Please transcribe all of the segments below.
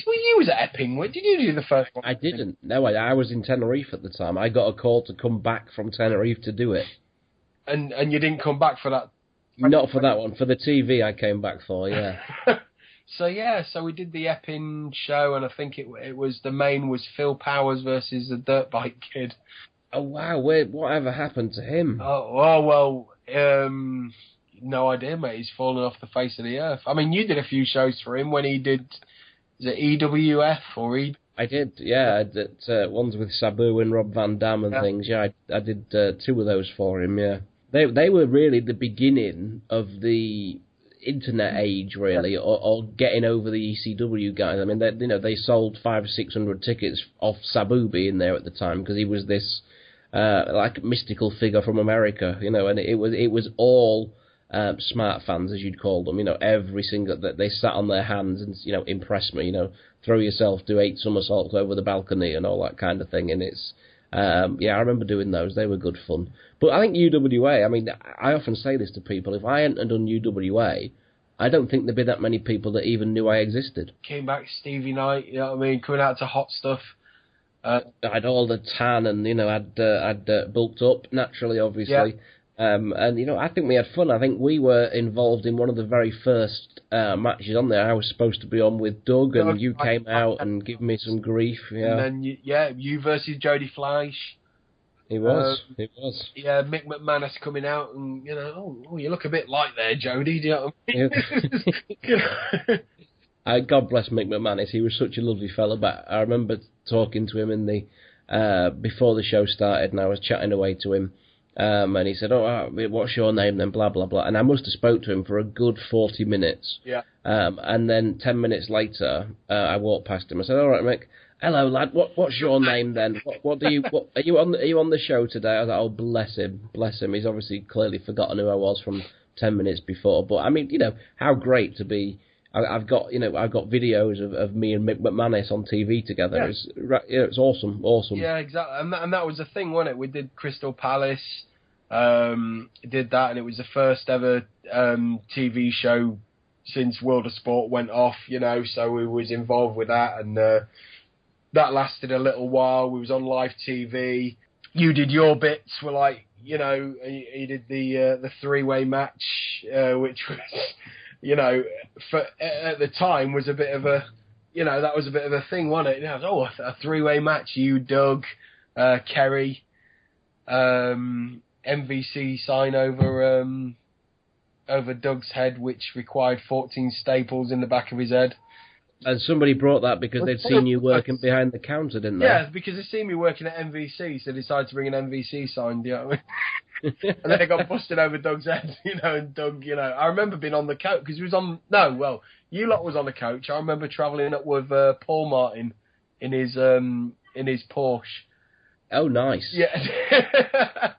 Well, you was at Epping. Did you do the first one? I didn't. No, I was in Tenerife at the time. I got a call to come back from Tenerife to do it. And you didn't come back for that? Not for that one. For the TV I came back for, yeah. So we did the Epping show, and I think it was the main was Phil Powers versus the dirt bike kid. Oh, wow. Whatever happened to him? Well, no idea, mate. He's fallen off the face of the earth. I mean, you did a few shows for him when he did, is it EWF or E? I did, yeah. I did ones with Sabu and Rob Van Dam and things. Yeah, I did 2 of those for him, yeah. They were really the beginning of the internet age, really, or getting over the ECW guys. I mean, they sold 500 or 600 tickets off Sabu being there at the time because he was this like mystical figure from America, and it was all smart fans, as you'd call them. Every single that they sat on their hands and impress me. Throw yourself, do 8 somersaults over the balcony and all that kind of thing. And it's I remember doing those. They were good fun. But I think UWA, I mean, I often say this to people, if I hadn't done UWA, I don't think there'd be that many people that even knew I existed. Came back Stevie Knight, coming out to Hot Stuff. I had all the tan and, I'd bulked up, naturally, obviously. Yeah. And, I think we had fun. I think we were involved in one of the very first matches on there. I was supposed to be on with Doug, and you came out and gave me some grief. Yeah. And then, you versus Jody Fleisch. He was. Yeah, Mick McManus coming out and, you look a bit light there, Jody. Do you know what I mean? God bless Mick McManus. He was such a lovely fella. But I remember talking to him in the before the show started, and I was chatting away to him. And he said, what's your name then, blah, blah, blah. And I must have spoke to him for a good 40 minutes. Yeah. And then 10 minutes later, I walked past him. I said, all right, Mick, hello, lad, what's your name then? What are you on the show today? I was like, oh, bless him. He's obviously clearly forgotten who I was from 10 minutes before. But, I mean, how great to be... I've got videos of me and Mick McManus on TV together. Yeah. It's awesome. Yeah, exactly. And that was the thing, wasn't it? We did Crystal Palace, did that, and it was the first ever TV show since World of Sport went off. So we was involved with that, and that lasted a little while. We was on live TV. You did your bits. Were like, you did the 3-way match, which was. At the time was a bit of a, that was a bit of a thing, wasn't it? A 3-way match, you, Doug, Kerry, MVC sign over Doug's head, which required 14 staples in the back of his head. And somebody brought that because they'd seen you working behind the counter, didn't they? Yeah, because they'd seen me working at MVC, so they decided to bring an MVC sign, do you know what I mean? And then it got busted over Doug's head, and Doug, I remember being on the coach, because he was on, you lot was on the coach. I remember travelling up with Paul Martin in his Porsche. Oh, nice. Yeah.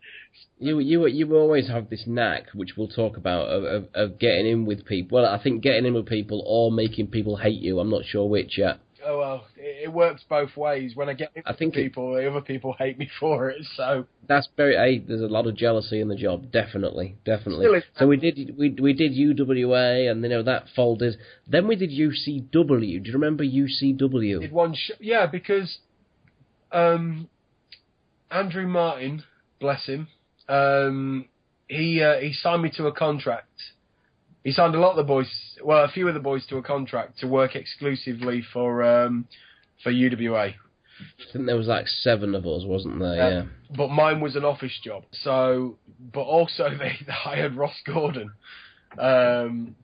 You always have this knack, which we'll talk about, of getting in with people. Well, I think getting in with people or making people hate you. I'm not sure which yet. Oh, well, it works both ways. When I get in with people, the other people hate me for it, so... That's there's a lot of jealousy in the job, definitely. So we did UWA, and, that folded. Then we did UCW. Do you remember UCW? Did one yeah, because Andrew Martin, bless him, he signed me to a contract. He signed a few of the boys to a contract to work exclusively for UWA. I think there was like 7 of us, wasn't there? Yeah. But mine was an office job. So, but also they hired Ross Gordon who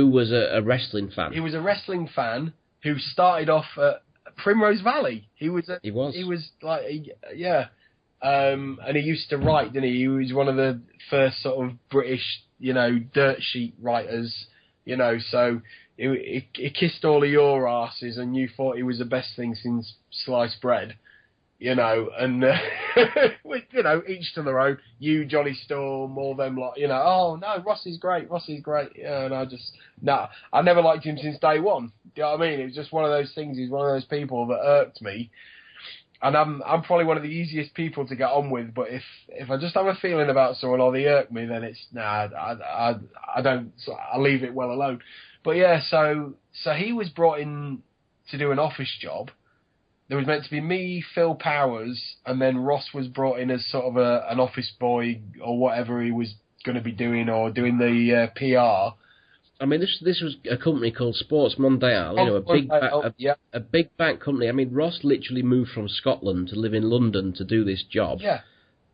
was a wrestling fan. He was a wrestling fan who started off at Primrose Valley. He was like, yeah. And he used to write, didn't he? He was one of the first sort of British, dirt sheet writers, so he kissed all of your asses and you thought he was the best thing since sliced bread, and, each to their own. You, Johnny Storm, all them oh, no, Ross is great. Yeah, and I never liked him since day one. Do you know what I mean? It was just one of those things. He's one of those people that irked me. And I'm probably one of the easiest people to get on with, but if I just have a feeling about someone or they irk me, then it's I don't, I leave it well alone. But yeah, so he was brought in to do an office job. There was meant to be me, Phil Powers, and then Ross was brought in as sort of an office boy or whatever he was going to be doing, or doing the PR. I mean, this was a company called Sports Mondial, a big back company. I mean, Ross literally moved from Scotland to live in London to do this job. Yeah.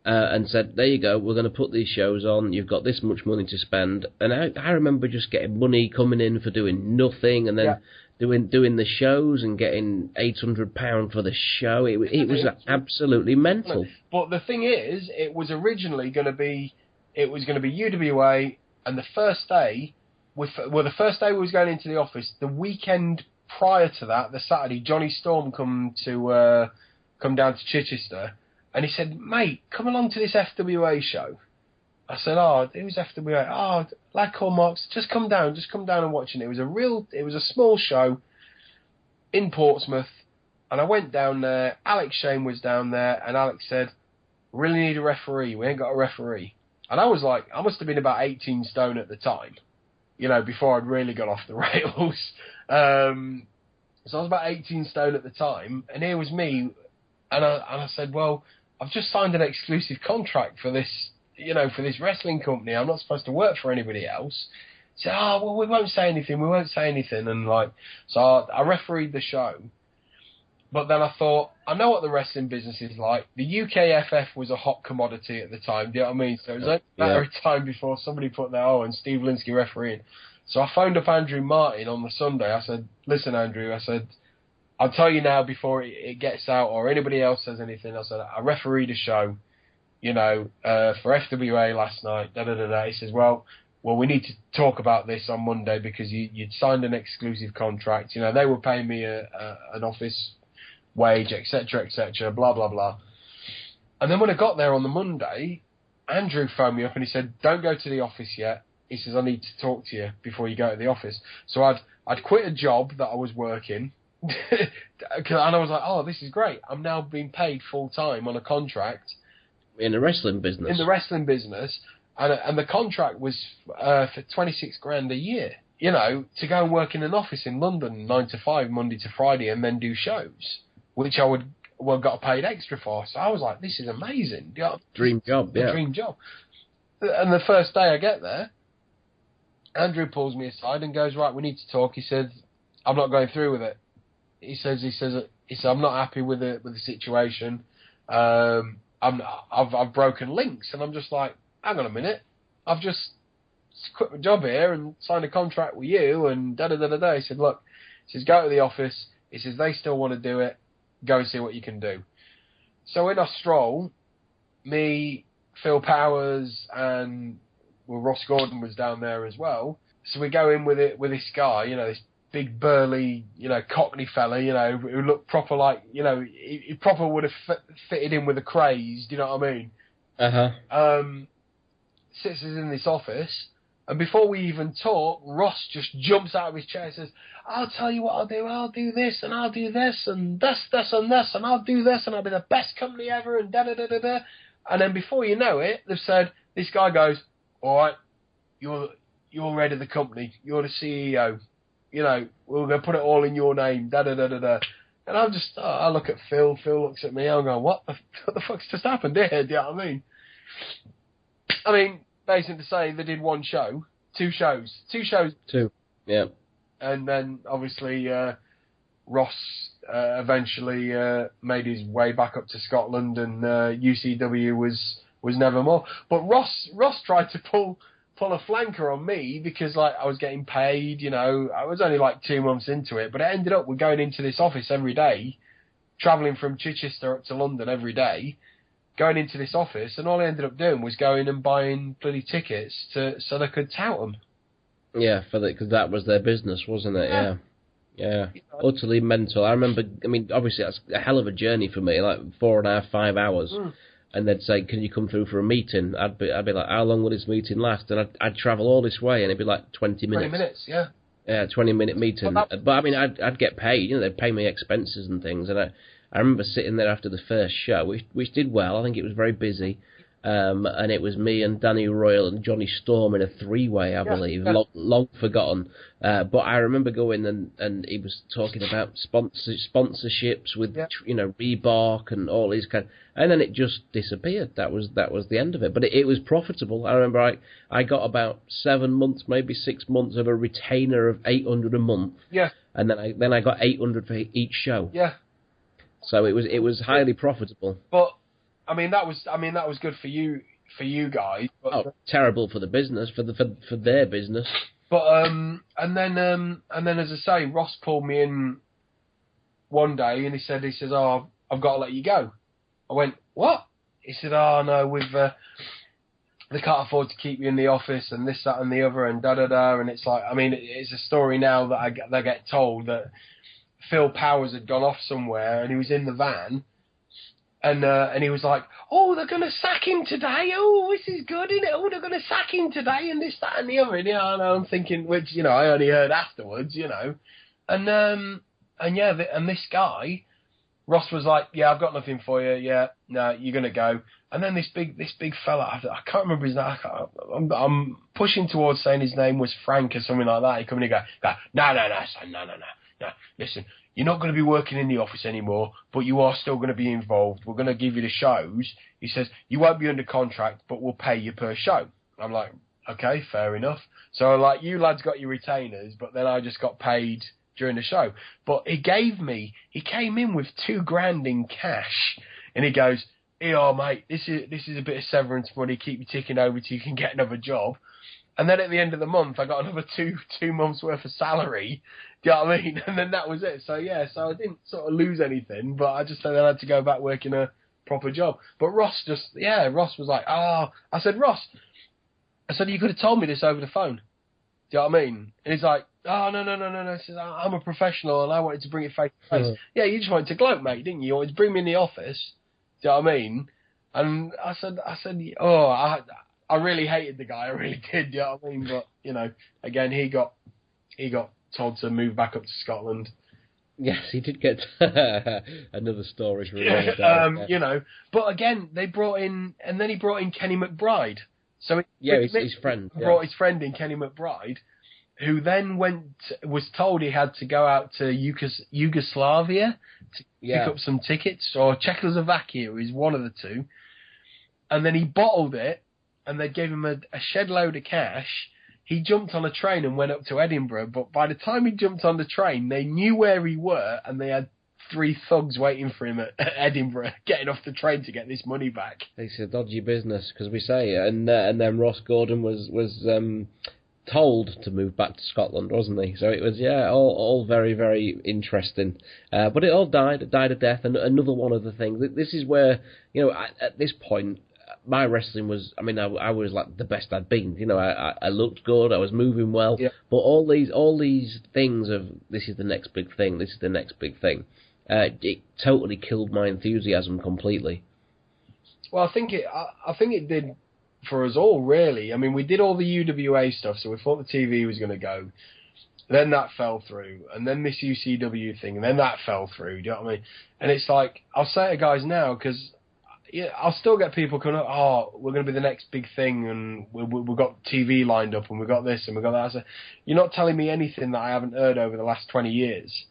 And said, there you go, we're going to put these shows on, you've got this much money to spend. And I remember just getting money coming in for doing nothing, and then doing the shows and getting £800 for the show. It was absolutely mental. But the thing is, it was originally going to be UWA, and the first day we was going into the office. The weekend prior to that, the Saturday, Johnny Storm come down to Chichester, and he said, "Mate, come along to this FWA show." I said, "Oh, who's FWA?" "Oh, lad called Marks. Just come down and watch it." It was a small show in Portsmouth, and I went down there. Alex Shane was down there, and Alex said, "Really need a referee. We ain't got a referee." And I was like, I must have been about 18 stone at the time, before I'd really got off the rails. So I was about 18 stone at the time, and here was me, and I said, "Well, I've just signed an exclusive contract for this, for this wrestling company. I'm not supposed to work for anybody else." He said, "Oh, well, we won't say anything. And so I refereed the show. But then I thought, I know what the wrestling business is like. The UKFF was a hot commodity at the time, do you know what I mean? So it was a matter of time before somebody put their, and Steve Lynskey refereeing. So I phoned up Andrew Martin on the Sunday. I said, "Listen, Andrew," I said, "I'll tell you now before it gets out or anybody else says anything." I said, "I refereed a show, for FWA last night, da-da-da-da." He says, well, we need to talk about this on Monday because you'd signed an exclusive contract. They were paying me an office wage, etc., blah, blah, blah. And then when I got there on the Monday, Andrew phoned me up and he said, "Don't go to the office yet." He says, "I need to talk to you before you go to the office." So I'd quit a job that I was working, and I was like, "Oh, this is great. I'm now being paid full-time on a contract." In the wrestling business. In the wrestling business. And the contract was for $26,000 a year, to go and work in an office in London 9 to 5, Monday to Friday, and then do shows, which I got paid extra for. So I was like, this is amazing. Dream job, yeah. Dream job. And the first day I get there, Andrew pulls me aside and goes, "Right, we need to talk." He said, "I'm not going through with it." He says, "I'm not happy with the situation. I've broken links." And I'm just like, hang on a minute, I've just quit my job here and signed a contract with you and da-da-da-da-da. He said, "Look," he says, "go to the office." He says, "They still want to do it. Go and see what you can do." So in I stroll, me, Phil Powers, and Ross Gordon was down there as well. So we go in with this guy, this big burly, Cockney fella, who looked proper like, he proper would have fitted in with the craze, do you know what I mean? Sits us in this office, and before we even talk, Ross just jumps out of his chair and says, "I'll tell you what I'll do. I'll do this, and I'll do this, and this, and this, and I'll do this, and I'll be the best company ever, and da-da-da-da-da." And then before you know it, they've said, this guy goes, "All right, you're head of the company. You're the CEO. We're going to put it all in your name, da-da-da-da-da." And I'm just, I look at Phil. Phil looks at me. I'm going, what the fuck's just happened here? Do you know what I mean? I mean, basically to say they did one show, two shows. Two, yeah. And then obviously Ross eventually made his way back up to Scotland, and UCW was never more. But Ross tried to pull a flanker on me because I was getting paid. I was only 2 months into it, but it ended up with going into this office every day, travelling from Chichester up to London every day, going into this office, and all I ended up doing was going and buying bloody tickets so they could tout them. Yeah, because that was their business, wasn't it? Yeah. Utterly mental. I remember, obviously that's a hell of a journey for me, 4.5, 5 hours. And they'd say, "Can you come through for a meeting?" I'd be like, "How long will this meeting last?" And I'd travel all this way, and it'd be 20 minutes. 20 minutes, yeah. Yeah, 20-minute meeting. But I'd get paid. They'd pay me expenses and things, and I remember sitting there after the first show, which did well. I think it was very busy. And it was me and Danny Royal and Johnny Storm in a three-way, I believe, long forgotten. But I remember going and he was talking about sponsorships with Reebok and all these and then it just disappeared. That was the end of it. But it was profitable. I remember I got about 7 months, maybe 6 months of a retainer of $800 a month. Yeah. And then I got $800 for each show. Yeah. So it was highly profitable. But I mean that was good for you guys. But, terrible for the business, for their business. But and then as I say, Ross pulled me in one day and he says, "Oh, I've got to let you go." I went, "What?" He said, "Oh no, they can't afford to keep you in the office and this, that, and the other, and da da da." And it's like, I mean, it's a story now that I get told that Phil Powers had gone off somewhere and he was in the van. And he was like, "Oh, they're going to sack him today. Oh, this is good, isn't it? Oh, they're going to sack him today and this, that, and the other." And, and I'm thinking, which, I only heard afterwards, And this guy, Ross was like, "Yeah, I've got nothing for you. Yeah, no, you're going to go." And then this big fella, I can't remember his name. I'm pushing towards saying his name was Frank or something like that. He come in and go, "No, son, no. Listen, you're not going to be working in the office anymore, but you are still going to be involved. We're going to give you the shows." He says, "You won't be under contract, but we'll pay you per show." I'm like, "Okay, fair enough." So like, you lads got your retainers, but then I just got paid during the show. But he came in with $2,000 in cash, and he goes, "Here, mate, this is a bit of severance money. Keep you ticking over till you can get another job." And then at the end of the month, I got another two months worth of salary. Do you know what I mean? And then that was it. So I didn't sort of lose anything, but I just said I had to go back working a proper job. But Ross was like, "Oh," I said, "Ross," I said, "you could have told me this over the phone." Do you know what I mean? And he's like, "Oh, no. He says, I'm a professional and I wanted to bring it face to face." Yeah, you just wanted to gloat, mate, didn't you? You wanted to bring me in the office. Do you know what I mean? And I said, I really hated the guy. I really did. Do you know what I mean? But, again, he got told to move back up to Scotland. Yes, he did get another story. But again, he brought in Kenny McBride. So his friend. Brought his friend in, Kenny McBride, who then was told he had to go out to Yugoslavia to pick up some tickets, or Czechoslovakia is one of the two. And then he bottled it, and they gave him a shed load of cash. He jumped on a train and went up to Edinburgh, but by the time he jumped on the train, they knew where he were, and they had 3 thugs waiting for him at Edinburgh, getting off the train to get this money back. It's a dodgy business, because we say, and then Ross Gordon was told to move back to Scotland, wasn't he? So it was, all very, very interesting. But it all died a death, and another one of the things, this is where, at this point, my wrestling was, I was like the best I'd been. I looked good, I was moving well, but all these things of, this is the next big thing, it totally killed my enthusiasm completely. Well, I think it did for us all, really. I mean, we did all the UWA stuff, so we thought the TV was going to go. Then that fell through, and then this UCW thing, and then that fell through. Do you know what I mean? And it's like, I'll say to guys now, because I'll still get people coming up, "Oh, we're going to be the next big thing, and we've got TV lined up, and we've got this, and we've got that." I say, "You're not telling me anything that I haven't heard over the last 20 years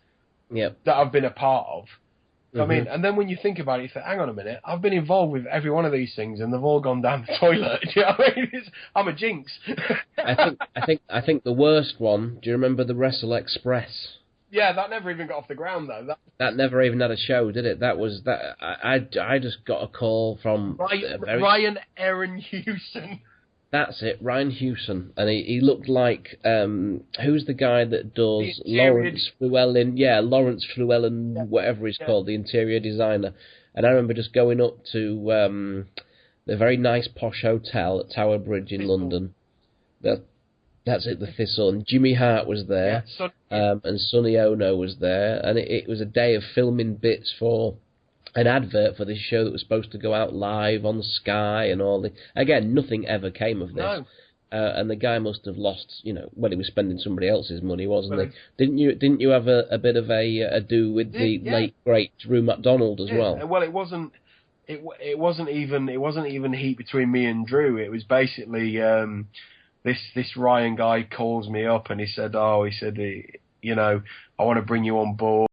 that I've been a part of." Mm-hmm. I mean, and then when you think about it, you think, hang on a minute, I've been involved with every one of these things, and they've all gone down the toilet. Do you know what I mean? I'm a jinx. I think the worst one, do you remember the Wrestle Express? Yeah, that never even got off the ground, though. That never even had a show, did it? That was that. I just got a call from Ryan Aaron Hewson. That's it, Ryan Hewson, and he looked like who's the guy that does Lawrence Llewellyn? Yeah, Lawrence Llewellyn, whatever he's called, the interior designer. And I remember just going up to the very nice posh hotel at Tower Bridge in London. That's it, the Thistle. And Jimmy Hart was there, and Sonny Ono was there, and it was a day of filming bits for an advert for this show that was supposed to go out live on Sky and all the. Again, nothing ever came of this. And the guy must have lost, he was spending somebody else's money, wasn't he? Didn't you have a bit of a do with the late great Drew McDonald as well? Well, it wasn't even heat between me and Drew. It was basically this Ryan guy calls me up and he said, I want to bring you on board.